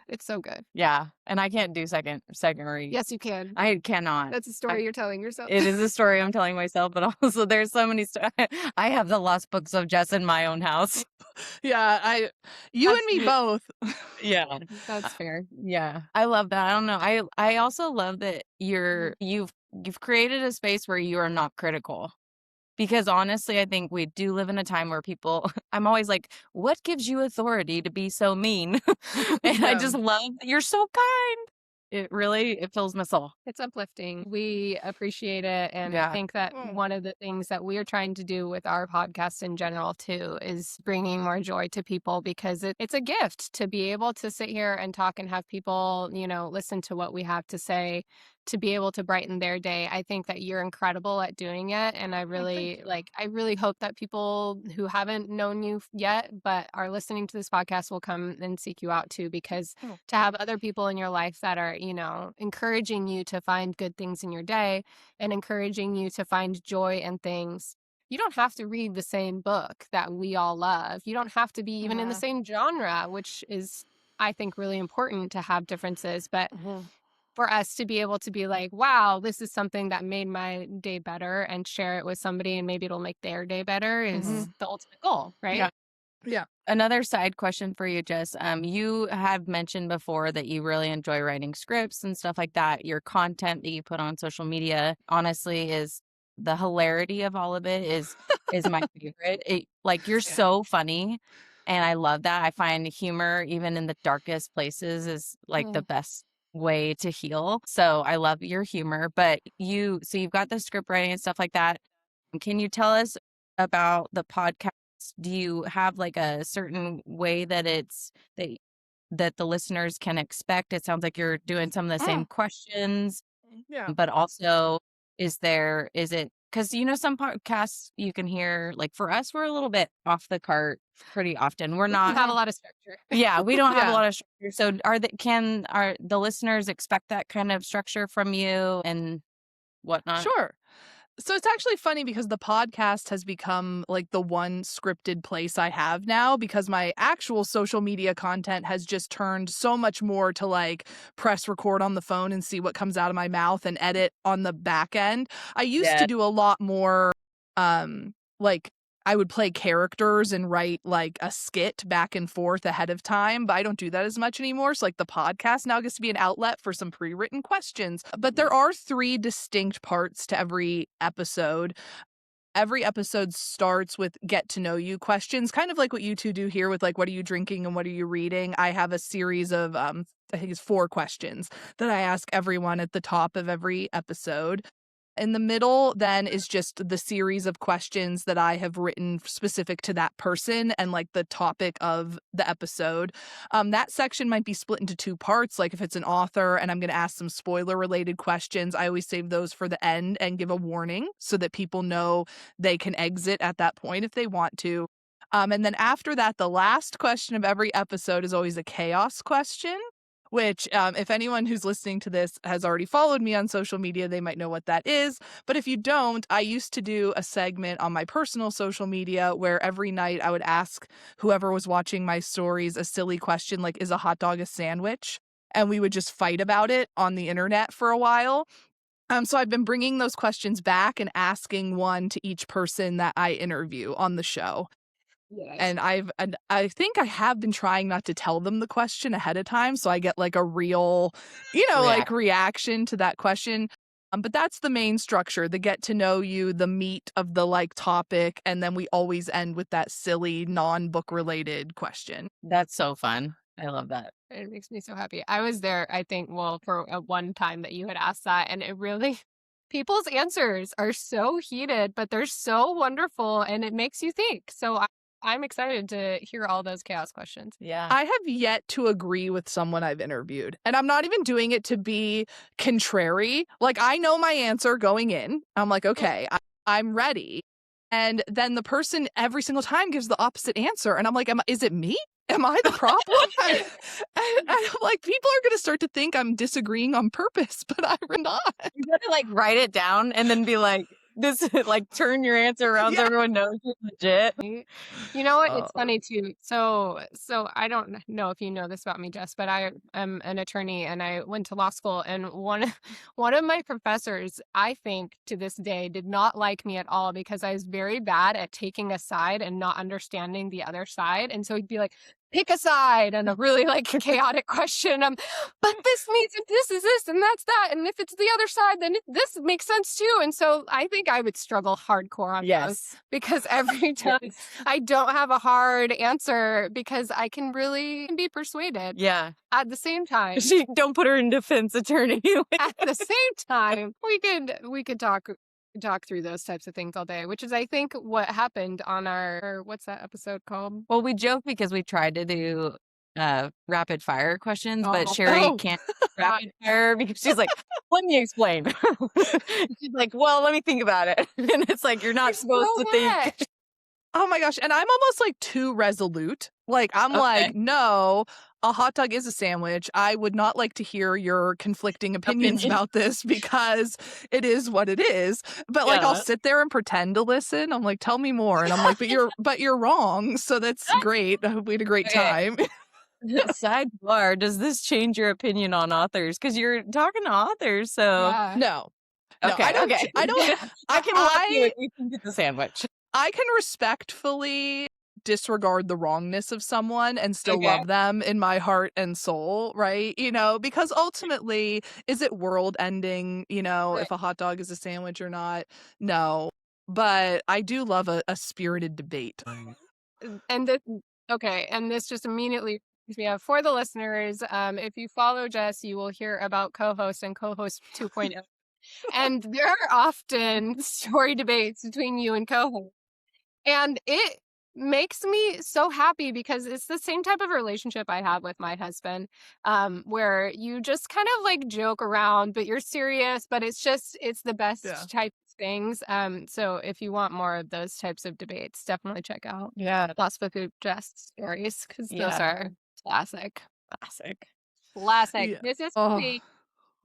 It's so good. Yeah, and I can't do second read. Yes, you can. I cannot. That's a story you're telling yourself. It is a story I'm telling myself, but also there's so many I have the lost books of Jess in my own house. Yeah, you and That's me both. Yeah. that's fair. Yeah. I love that. I don't know. I also love that Mhm. you've created a space where you are not critical. Because honestly, I think we do live in a time where people I'm always like, "What gives you authority to be so mean?" And I Yeah. just love that you're so kind. It fills my soul. It's uplifting. We appreciate it. And I Yeah. think that Mm, one of the things that we're trying to do with our podcast in general, too, is bringing more joy to people because it's a gift to be able to sit here and talk and have people, listen to what we have to say, to be able to brighten their day. I think that you're incredible at doing it. And oh, thank you. I really hope that people who haven't known you yet, but are listening to this podcast will come and seek you out too, because Oh, to have other people in your life that are, encouraging you to find good things in your day and encouraging you to find joy in things. You don't have to read the same book that we all love. You don't have to be even in the mhm, same genre, which is, I think, really important to have differences. But mhm, for us to be able to be like, wow, this is something that made my day better and share it with somebody and maybe it'll make their day better is mhm. the ultimate goal, Yeah. right? Yeah. Another side question for you, Jess. You have mentioned before that you really enjoy writing scripts and stuff like that. Your content that you put on social media, honestly, is the hilarity of all of it is my favorite. Like you're Yeah. so funny, and I love that. I find humor even in the darkest places is like the Mm. best way to heal. So I love your humor. But you've got the script writing and stuff like that. Can you tell us about the podcast? Do you have like a certain way that that the listeners can expect? It sounds like you're doing some of the same Mm, questions, yeah. but also is it because some podcasts you can hear, like for us, we're a little bit off the cart pretty often. We're We don't not, have a Mhm. lot of structure. yeah, we don't have a Yeah. lot of structure. So are the listeners expect that kind of structure from you and whatnot? Sure. So it's actually funny because the podcast has become like the one scripted place I have now, because my actual social media content has just turned so much more to like press record on the phone and see what comes out of my mouth and edit on the back end. I used to Yeah. do a lot more like I would play characters and write like a skit back and forth ahead of time, but I don't do that as much anymore. So like the podcast now gets to be an outlet for some pre-written questions. But there are three distinct parts to every episode. Every episode starts with get to know you questions, kind of like what you two do here with like what are you drinking and what are you reading. I have a series of I think it's 4 questions that I ask everyone at the top of every episode. In the middle, then, is just the series of questions that I have written specific to that person and like the topic of the episode. That section might be split into two parts. Like if it's an author and I'm going to ask some spoiler related questions, I always save those for the end and give a warning so that people know they can exit at that point if they want to. And then after that, the last question of every episode is always a chaos question, which if anyone who's listening to this has already followed me on social media, they might know what that is. But if you don't, I used to do a segment on my personal social media where every night I would ask whoever was watching my stories a silly question like, is a hot dog a sandwich? And we would just fight about it on the internet for a while. So I've been bringing those questions back and asking one to each person that I interview on the show. Yes. And I think I have been trying not to tell them the question ahead of time, so I get like a real, like reaction to that question. But that's the main structure, the get to know you, the meat of the like topic, and then we always end with that silly non-book related question. That's so fun. I love that. It makes me so happy. I was there, I think, well, for one time that you had asked that, and it really, people's answers are so heated, but they're so wonderful, and it makes you think. So I'm excited to hear all those chaos questions. Yeah. I have yet to agree with someone I've interviewed, and I'm not even doing it to be contrary. Like, I know my answer going in. I'm like, okay, I'm ready. And then the person every single time gives the opposite answer. And I'm like, is it me? Am I the problem? and I'm like, people are going to start to think I'm disagreeing on purpose, but I'm not. You gotta like write it down and then be like, this, like turn your answer around so everyone knows you're legit. You know what? It's funny too. So I don't know if you know this about me, Jess, but I am an attorney and I went to law school, and one of my professors, I think to this day, did not like me at all because I was very bad at taking a side and not understanding the other side. And so he'd be like, pick a side, and a really like chaotic question. But this means if this is this and that's that, and if it's the other side, then this makes sense too. And so I think I would struggle hardcore on those because every time I don't have a hard answer because I can really be persuaded. Yeah. At the same time, Don't put her in defense attorney. at the same time, we could talk through those types of things all day, which is I think what happened on our what's that episode called? Well, we joke because we tried to do rapid fire questions, but Sherry can't rapid fire because she's like, let me explain. She's like, well, let me think about it. And it's like, you're not supposed to think. Oh my gosh. And I'm almost like too resolute. Like, I'm like, no, a hot dog is a sandwich. I would not like to hear your conflicting opinions about this because it is what it is. But like, I'll sit there and pretend to listen. I'm like, tell me more. And I'm like, but you're wrong. So that's great. I hope we had a great time. Sidebar, does this change your opinion on authors? Because you're talking to authors, so. No. Okay, I don't. I can love you if you can get the sandwich. I can respectfully disregard the wrongness of someone and still love them in my heart and soul, right? Because ultimately, is it world ending, if a hot dog is a sandwich or not? No. But I do love a spirited debate. And this just immediately for the listeners, if you follow Jess, you will hear about co-host and co-host 2.0. And there are often story debates between you and co-host. And it makes me so happy because it's the same type of relationship I have with my husband, where you just kind of like joke around, but you're serious, but it's the best type of things. So if you want more of those types of debates, definitely check out Lost Book of Jess stories because those are classic. Yeah. This is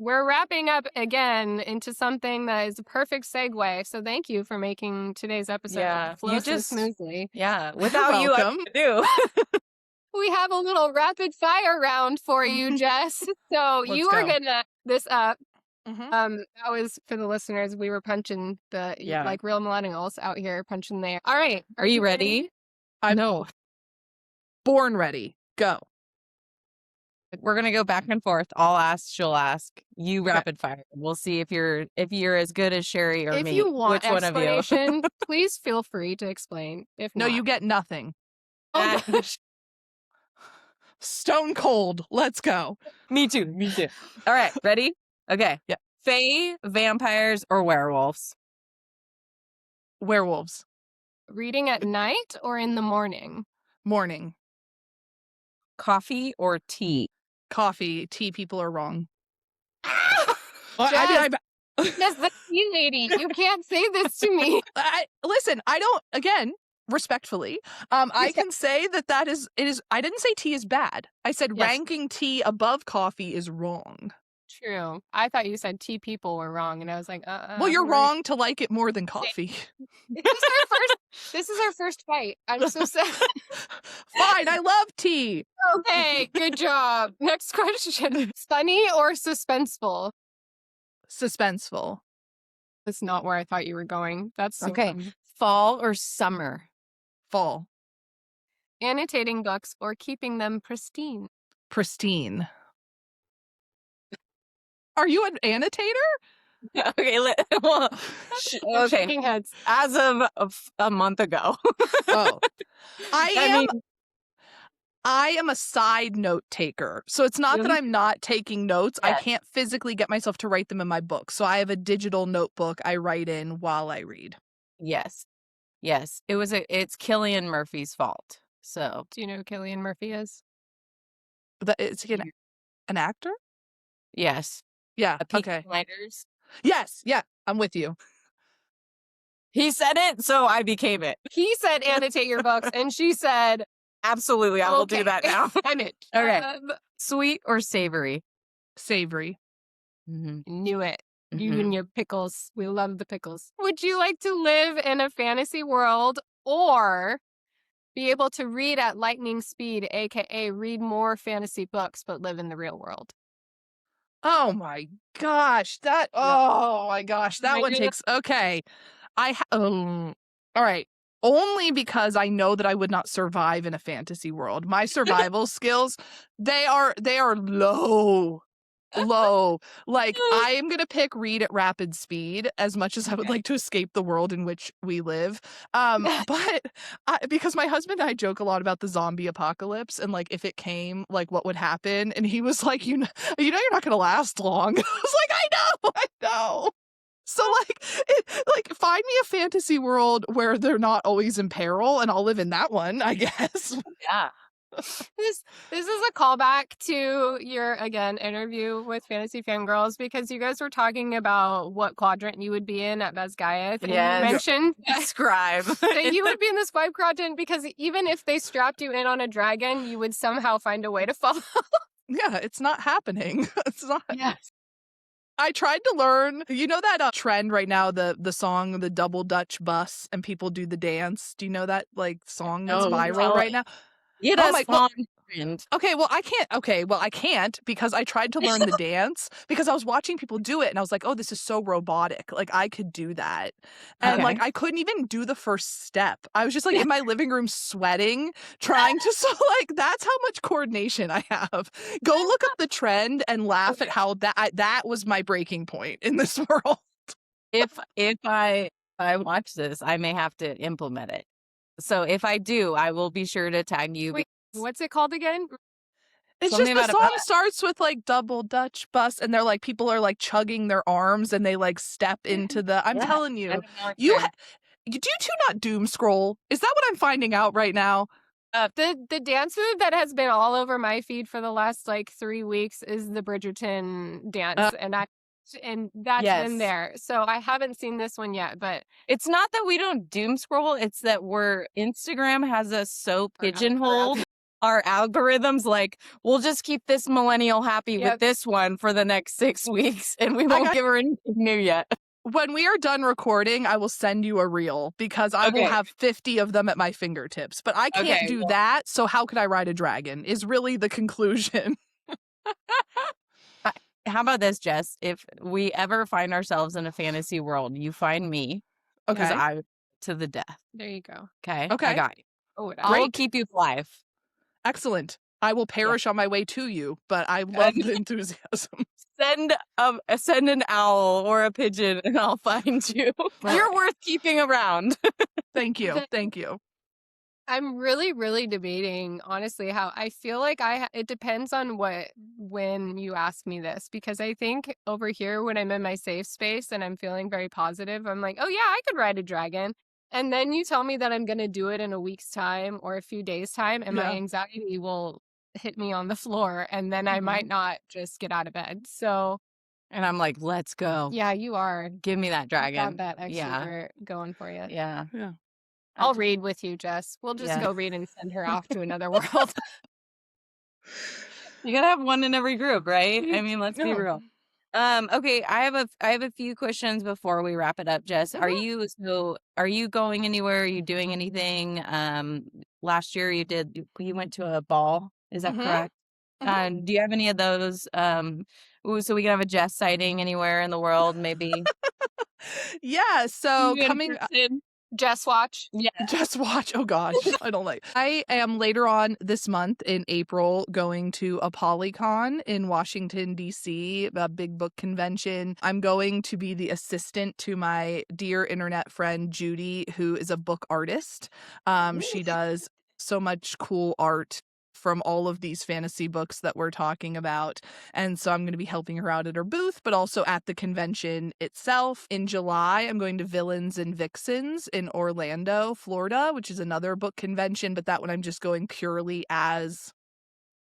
we're wrapping up again into something that is a perfect segue. So thank you for making today's episode flow so smoothly. Yeah, without you, I do. We have a little rapid fire round for you, Jess. So you are gonna this up. That was for the listeners. We were punching like real millennials out here punching the air. All right, are you ready? No. Born ready. Go. We're gonna go back and forth. I'll ask, she'll ask. You rapid fire. We'll see if you're as good as Sherry or me. If you want which explanation, one of you? please feel free to explain. If no, not, you get nothing. Oh gosh. Stone cold. Let's go. Me too. All right, ready? Okay. Yeah. Fae, vampires, or werewolves? Werewolves. Reading at night or in the morning? Morning. Coffee or tea? Coffee. Tea people are wrong. Jess, I Jess, the tea lady. You can't say this to me. listen, I don't, again, respectfully, I can say that it is, I didn't say tea is bad. I said Yes. ranking tea above coffee is wrong. True. I thought you said tea people were wrong, and I was like, Well, you're wrong to like it more than coffee. This is our first fight. I'm so sad. Fine, I love tea. Okay, good job. Next question. Funny or suspenseful? Suspenseful. That's not where I thought you were going. That's so Okay. dumb. Fall or summer? Fall. Annotating books or keeping them pristine? Pristine. Are you an annotator? Okay, okay. Shaking heads. As of a month ago. Oh. I mean, I am a side note taker. So it's not that Really? I'm not taking notes. I Yes. can't physically get myself to write them in my book. So I have a digital notebook I write in while I read. yes. Yes. It's Cillian Murphy's fault. So Do you know who Cillian Murphy is? Is he an actor? yes. Yeah. A Peaky Okay. Blinders. Yes. Yeah. I'm with you. He said it, so I became it. He said annotate your books, and she said, Absolutely, I will do that now. I'm it. Okay. Sweet or savory? Savory. Mm-hmm. Knew it. You and your pickles. We love the pickles. Would you like to live in a fantasy world or be able to read at lightning speed, aka read more fantasy books, but live in the real world? Oh my gosh. Oh my gosh. That I one knew takes. Okay. All right. Only because I know that I would not survive in a fantasy world. My survival skills, they are low. Like I am going to pick read at rapid speed as much as I would like to escape the world in which we live. But because my husband and I joke a lot about the zombie apocalypse and like if it came, like what would happen, and he was like, you know you're not going to last long. I was like, I know. So like find me a fantasy world where they're not always in peril and I'll live in that one, I guess. Yeah. This is a callback to your, again, interview with Fantasy Fangirls because you guys were talking about what quadrant you would be in at Basgayath. And Yes. you mentioned Scribe. that you would be in the scribe quadrant because even if they strapped you in on a dragon, you would somehow find a way to follow. Yeah, it's not happening. It's not. Yes. I tried to learn, you know that trend right now, the song, the double Dutch bus, and people do the dance. Do you know that like song that's No, viral tell right it. now? It Oh has my- fun. friend. Okay, well, I can't. Okay, well, I can't because I tried to learn the dance because I was watching people do it and I was like, oh, this is so robotic. Like, I could do that. And like, I couldn't even do the first step. I was just like in my living room sweating, trying to. So, like, that's how much coordination I have. Go look up the trend and laugh at how that was my breaking point in this world. If I watch this, I may have to implement it. So if I do, I will be sure to tag you. Wait, what's it called again? It's Something just the about a song bus. starts with like double Dutch bus, and they're like people are like chugging their arms, and they like step into the. I'm Yeah, telling you, I don't know you which one. do you two not doom scroll? Is that what I'm finding out right now? The dance move that has been all over my feed for the last like 3 weeks is the Bridgerton dance, and that's Yes. in there. So I haven't seen this one yet, but It's not that we don't doom scroll, it's that Instagram has us so pigeonholed. Our algorithms, like, we'll just keep this millennial happy with this one for the next 6 weeks, and we won't give her anything new yet. When we are done recording, I will send you a reel because I will have 50 of them at my fingertips. But I can't do that, so how could I ride a dragon is really the conclusion. How about this, Jess? If we ever find ourselves in a fantasy world, you find me. Because I to the death. there you go. Okay? Okay. I got you. Oh, I will keep you alive. Excellent. I will perish on my way to you, but I love the enthusiasm. Send an owl or a pigeon and I'll find you. You're worth keeping around. Thank you. Thank you. I'm really, really debating, honestly, how I feel like it depends on when you ask me this, because I think over here, when I'm in my safe space and I'm feeling very positive, I'm like, oh yeah, I could ride a dragon. And then you tell me that I'm going to do it in a week's time or a few days' time, and my Yeah. anxiety will hit me on the floor, and then I Mhm. might not just get out of bed. So And I'm like, let's go. yeah, you are. Give me that You got dragon. that Yeah. extrovert going for you. Yeah. Yeah. I I'll just, read with you, Jess. We'll just yeah. go read and send her off to another world. You gotta have one in every group, right? I mean, let's be Yeah. real. Okay, I have a few questions before we wrap it up, Jess. Mhm. Are you going anywhere? Are you doing anything? Last year you went to a ball, is that Mhm. correct? Mhm. Do you have any of those? Ooh, so we can have a Jess sighting anywhere in the world, maybe. Yeah, so You in coming person. Jess watch. Yeah. just watch. Oh gosh, I don't like. I am later on this month in April going to a Polycon in Washington D.C., a big book convention. I'm going to be the assistant to my dear internet friend Judy, who is a book artist. She does so much cool art from all of these fantasy books that we're talking about. And so I'm going to be helping her out at her booth, but also at the convention itself. In July, I'm going to Villains and Vixens in Orlando, Florida, which is another book convention, but that one I'm just going purely as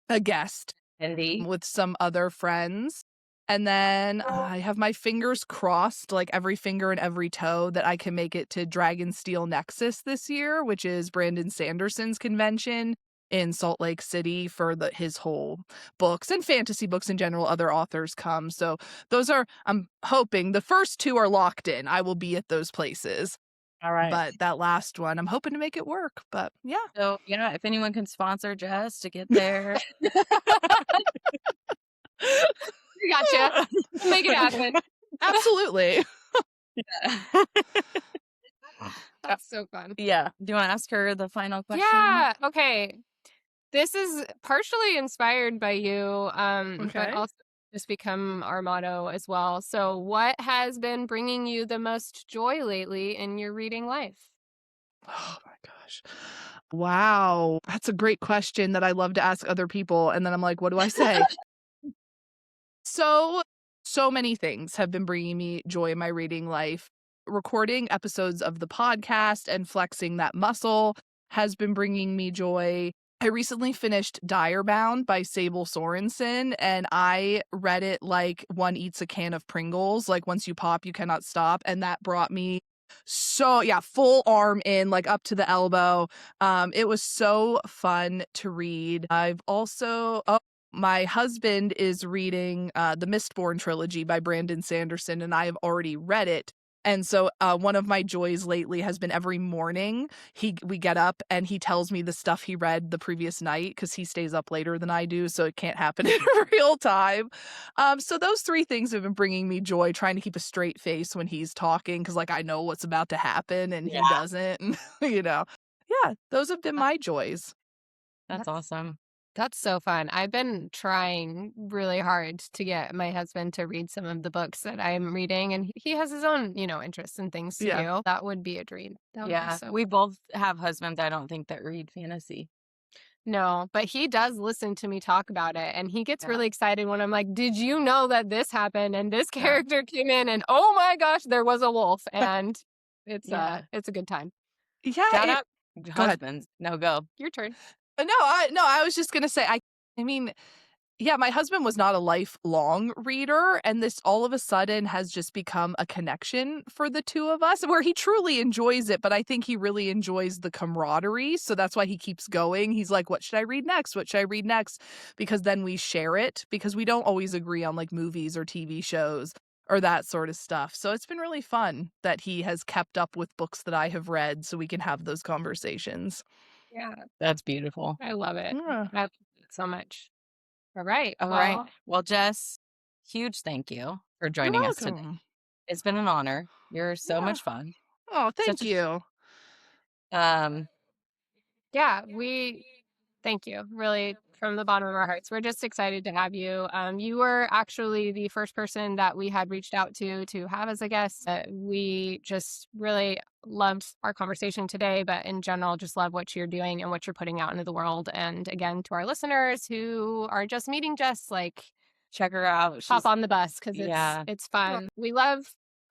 a guest Indy. with some other friends. And then I have my fingers crossed, like every finger and every toe, that I can make it to Dragonsteel Nexus this year, which is Brandon Sanderson's convention in Salt Lake City for his whole books and fantasy books in general. Other authors come. So those are, I'm hoping the first two are locked in. I will be at those places. All right. But that last one, I'm hoping to make it work. But yeah. So yeah, if anyone can sponsor Jess to get there. We gotcha. We'll make it happen. Absolutely. Yeah. That's so fun. Yeah. Do you want to ask her the final question? Yeah. Okay. This is partially inspired by you, but Okay. also just become our motto as well. So, what has been bringing you the most joy lately in your reading life? Oh my gosh. Wow. That's a great question that I love to ask other people. And then I'm like, what do I say? So many things have been bringing me joy in my reading life. Recording episodes of the podcast and flexing that muscle has been bringing me joy. I recently finished Direbound by Sable Sorensen, and I read it like one eats a can of Pringles. Like once you pop, you cannot stop. And that brought me yeah, full arm in, like up to the elbow. It was so fun to read. I've also my husband is reading the Mistborn trilogy by Brandon Sanderson, and I have already read it. And so one of my joys lately has been every morning we get up and he tells me the stuff he read the previous night because he stays up later than I do, so it can't happen in real time. So those three things have been bringing me joy, trying to keep a straight face when he's talking because like I know what's about to happen and he Yeah. doesn't. And, yeah, those have been my joys. That's awesome. That's so fun. I've been trying really hard to get my husband to read some of the books that I'm reading, and he has his own, interests and things to Yeah. do. That would be a dream. That would be Yeah. so We both have husbands, I don't think, that read fantasy. No, but he does listen to me talk about it, and he gets Yeah. really excited when I'm like, "Did you know that this happened and this Yeah. character came in and oh my gosh, there was a wolf." And Yeah. it's a good time. Yeah, Shout out, go ahead. Husbands. No, go. your turn. No, I was just gonna say I mean, yeah, my husband was not a lifelong reader, and this all of a sudden has just become a connection for the two of us where he truly enjoys it, but I think he really enjoys the camaraderie. So that's why he keeps going. He's like, what should I read next? What should I read next? Because then we share it because we don't always agree on like movies or TV shows or that sort of stuff. So it's been really fun that he has kept up with books that I have read so we can have those conversations. Yeah, That's beautiful. I love it. Yeah. I love it so much. All right. All right. Well, Jess, huge thank you for You're joining us today. welcome. It's been an honor. You're so Yeah. much fun. Oh, thank Such you. Yeah, thank you. Really, from the bottom of our hearts. We're just excited to have you. You were actually the first person that we had reached out to have as a guest. We just really loved our conversation today, but in general, just love what you're doing and what you're putting out into the world. And again, to our listeners who are just meeting Jess, like, Check her out. hop She's on the bus because yeah. it's fun. We love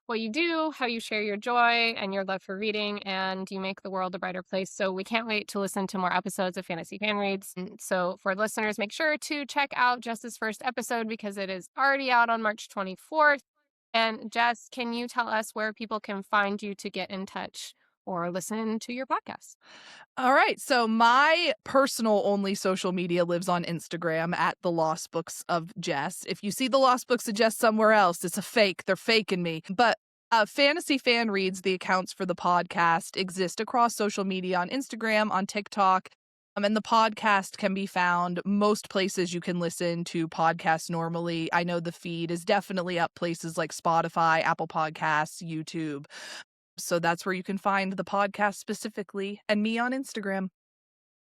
what you do, how you share your joy and your love for reading, and you make the world a brighter place. So we can't wait to listen to more episodes of Fantasy Fan Reads. And so for listeners, make sure to check out Jess's first episode because it is already out on March 24th. And Jess, can you tell us where people can find you to get in touch or listen to your podcast? All right. So my personal only social media lives on Instagram at the Lost Books of Jess. If you see the Lost Books of Jess somewhere else, it's a fake. They're faking me. But Fantasy Fan Reads, the accounts for the podcast, exist across social media on Instagram, on TikTok. And the podcast can be found most places you can listen to podcasts normally. I know the feed is definitely up places like Spotify, Apple Podcasts, YouTube. So that's where you can find the podcast specifically and me on Instagram.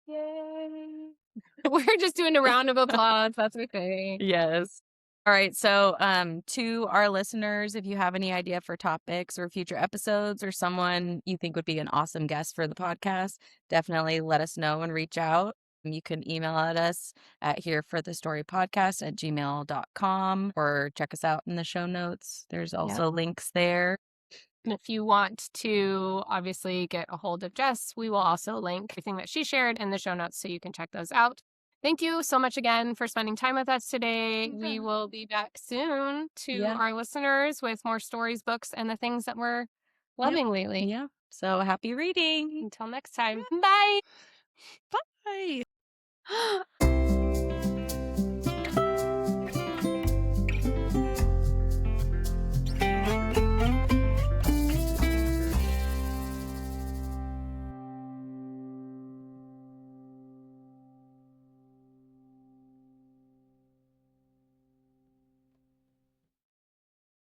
Yay. We're just doing a round of applause. That's okay. Yes. All right. So, to our listeners, if you have any idea for topics or future episodes or someone you think would be an awesome guest for the podcast, definitely let us know and reach out. You can email at us at hereforthestorypodcast@gmail.com or check us out in the show notes. There's also links there. And if you want to obviously get a hold of Jess, we will also link everything that she shared in the show notes so you can check those out. Thank you so much again for spending time with us today. We will be back soon to our listeners with more stories, books, and the things that we're loving lately. Yeah. So happy reading. Until next time. Bye. Bye.